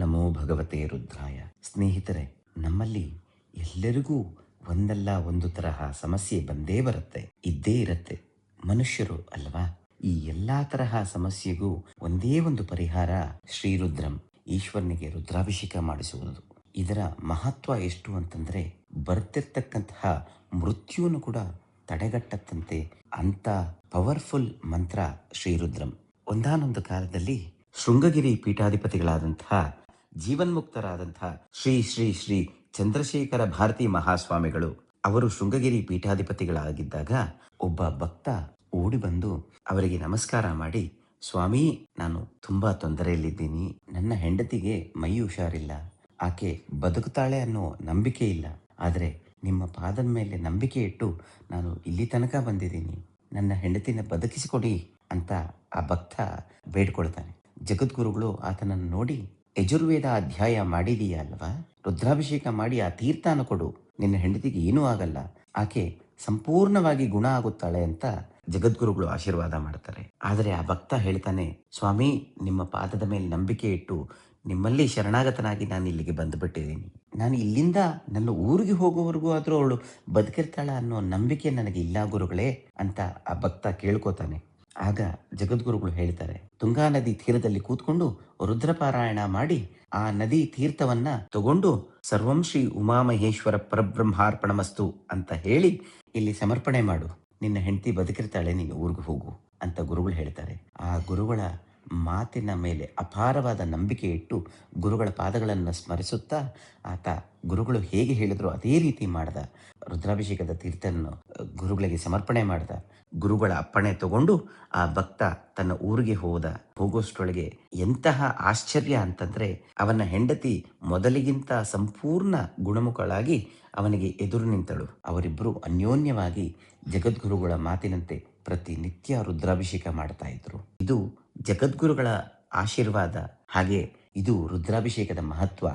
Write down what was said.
ನಮೋ ಭಗವತೆ ರುದ್ರಾಯ. ಸ್ನೇಹಿತರೆ, ನಮ್ಮಲ್ಲಿ ಎಲ್ಲರಿಗೂ ಒಂದಲ್ಲ ಒಂದು ತರಹ ಸಮಸ್ಯೆ ಬಂದೇ ಬರುತ್ತೆ, ಇದ್ದೇ ಇರುತ್ತೆ. ಮನುಷ್ಯರು ಅಲ್ವಾ? ಈ ಎಲ್ಲಾ ತರಹ ಸಮಸ್ಯೆಗೂ ಒಂದೇ ಒಂದು ಪರಿಹಾರ, ಶ್ರೀರುದ್ರಂ, ಈಶ್ವರನಿಗೆ ರುದ್ರಾಭಿಷೇಕ ಮಾಡಿಸುವುದು. ಇದರ ಮಹತ್ವ ಎಷ್ಟು ಅಂತಂದ್ರೆ, ಬರ್ತಿರ್ತಕ್ಕಂತಹ ಮೃತ್ಯುವನ್ನು ಕೂಡ ತಡೆಗಟ್ಟತ್ತಂತೆ ಅಂತ ಪವರ್ಫುಲ್ ಮಂತ್ರ ಶ್ರೀರುದ್ರಂ. ಒಂದಾನೊಂದು ಕಾಲದಲ್ಲಿ ಶೃಂಗಗಿರಿ ಪೀಠಾಧಿಪತಿಗಳಾದಂತಹ ಜೀವನ್ಮುಕ್ತರಾದಂತಹ ಶ್ರೀ ಶ್ರೀ ಶ್ರೀ ಚಂದ್ರಶೇಖರ ಭಾರತಿ ಮಹಾಸ್ವಾಮಿಗಳು ಅವರು ಶೃಂಗಗಿರಿ ಪೀಠಾಧಿಪತಿಗಳಾಗಿದ್ದಾಗ ಒಬ್ಬ ಭಕ್ತ ಓಡಿ ಬಂದು ಅವರಿಗೆ ನಮಸ್ಕಾರ ಮಾಡಿ, ಸ್ವಾಮಿ, ನಾನು ತುಂಬಾ ತೊಂದರೆಯಲ್ಲಿದ್ದೀನಿ. ನನ್ನ ಹೆಂಡತಿಗೆ ಮೈ ಹುಷಾರಿಲ್ಲ. ಆಕೆ ಬದುಕುತ್ತಾಳೆ ಅನ್ನೋ ನಂಬಿಕೆ ಇಲ್ಲ. ಆದರೆ ನಿಮ್ಮ ಪಾದದ ಮೇಲೆ ನಂಬಿಕೆ ಇಟ್ಟು ನಾನು ಇಲ್ಲಿ ತನಕ ಬಂದಿದ್ದೀನಿ. ನನ್ನ ಹೆಂಡತಿನ ಬದುಕಿಸಿಕೊಡಿ ಅಂತ ಆ ಭಕ್ತ ಬೇಡ್ಕೊಳ್ತಾನೆ. ಜಗದ್ಗುರುಗಳು ಆತನನ್ನು ನೋಡಿ, ಯಜುರ್ವೇದ ಅಧ್ಯಾಯ ಮಾಡಿದೀಯ ಅಲ್ವಾ? ರುದ್ರಾಭಿಷೇಕ ಮಾಡಿ ಆ ತೀರ್ಥನ ಕೊಡು, ನಿನ್ನ ಹೆಂಡತಿಗೆ ಏನೂ ಆಗಲ್ಲ, ಆಕೆ ಸಂಪೂರ್ಣವಾಗಿ ಗುಣ ಆಗುತ್ತಾಳೆ ಅಂತ ಜಗದ್ಗುರುಗಳು ಆಶೀರ್ವಾದ ಮಾಡ್ತಾರೆ. ಆದರೆ ಆ ಭಕ್ತ ಹೇಳ್ತಾನೆ, ಸ್ವಾಮಿ, ನಿಮ್ಮ ಪಾದದ ಮೇಲೆ ನಂಬಿಕೆ ಇಟ್ಟು ನಿಮ್ಮಲ್ಲಿ ಶರಣಾಗತನಾಗಿ ನಾನು ಇಲ್ಲಿಗೆ ಬಂದುಬಿಟ್ಟಿದ್ದೀನಿ. ನಾನು ಇಲ್ಲಿಂದ ನನ್ನ ಊರಿಗೆ ಹೋಗೋವರೆಗೂ ಆದರೂ ಅವಳು ಬದುಕಿರ್ತಾಳ ಅನ್ನೋ ನಂಬಿಕೆ ನನಗೆ ಇಲ್ಲ ಗುರುಗಳೇ ಅಂತ ಆ ಭಕ್ತ ಕೇಳ್ಕೋತಾನೆ. ಆಗ ಜಗದ್ಗುರುಗಳು ಹೇಳ್ತಾರೆ, ತುಂಗಾ ನದಿ ತೀರದಲ್ಲಿ ಕೂತ್ಕೊಂಡು ರುದ್ರಪಾರಾಯಣ ಮಾಡಿ ಆ ನದಿ ತೀರ್ಥವನ್ನ ತಗೊಂಡು ಸರ್ವಂ ಶ್ರೀ ಉಮಾಮಹೇಶ್ವರ ಪರಬ್ರಹ್ಮಾರ್ಪಣಮಸ್ತು ಅಂತ ಹೇಳಿ ಇಲ್ಲಿ ಸಮರ್ಪಣೆ ಮಾಡು, ನಿನ್ನ ಹೆಂಡತಿ ಬದುಕಿರ್ತಾಳೆ, ನೀನು ಊರಿಗೆ ಹೋಗು ಅಂತ ಗುರುಗಳು ಹೇಳ್ತಾರೆ. ಆ ಗುರುಗಳ ಮಾತಿನ ಮೇಲೆ ಅಪಾರವಾದ ನಂಬಿಕೆ ಇಟ್ಟು ಗುರುಗಳ ಪಾದಗಳನ್ನು ಸ್ಮರಿಸುತ್ತಾ ಆತ ಗುರುಗಳು ಹೇಗೆ ಹೇಳಿದ್ರು ಅದೇ ರೀತಿ ಮಾಡ್ದ. ರುದ್ರಾಭಿಷೇಕದ ತೀರ್ಥವನ್ನು ಗುರುಗಳಿಗೆ ಸಮರ್ಪಣೆ ಮಾಡ್ದ. ಗುರುಗಳ ಅಪ್ಪಣೆ ತಗೊಂಡು ಆ ಭಕ್ತ ತನ್ನ ಊರಿಗೆ ಹೋಗೋಷ್ಟರೊಳಗೆ ಎಂತಹ ಆಶ್ಚರ್ಯ ಅಂತಂದ್ರೆ, ಅವನ ಹೆಂಡತಿ ಮೊದಲಿಗಿಂತ ಸಂಪೂರ್ಣ ಗುಣಮುಖಳಾಗಿ ಅವನಿಗೆ ಎದುರು ನಿಂತಳು. ಅವರಿಬ್ಬರು ಅನ್ಯೋನ್ಯವಾಗಿ ಜಗದ್ಗುರುಗಳ ಮಾತಿನಂತೆ ಪ್ರತಿನಿತ್ಯ ರುದ್ರಾಭಿಷೇಕ ಮಾಡ್ತಾ ಇದ್ರು. ಇದು ಜಗದ್ಗುರುಗಳ ಆಶೀರ್ವಾದ. ಹಾಗೆ ಇದು ರುದ್ರಾಭಿಷೇಕದ ಮಹತ್ವ.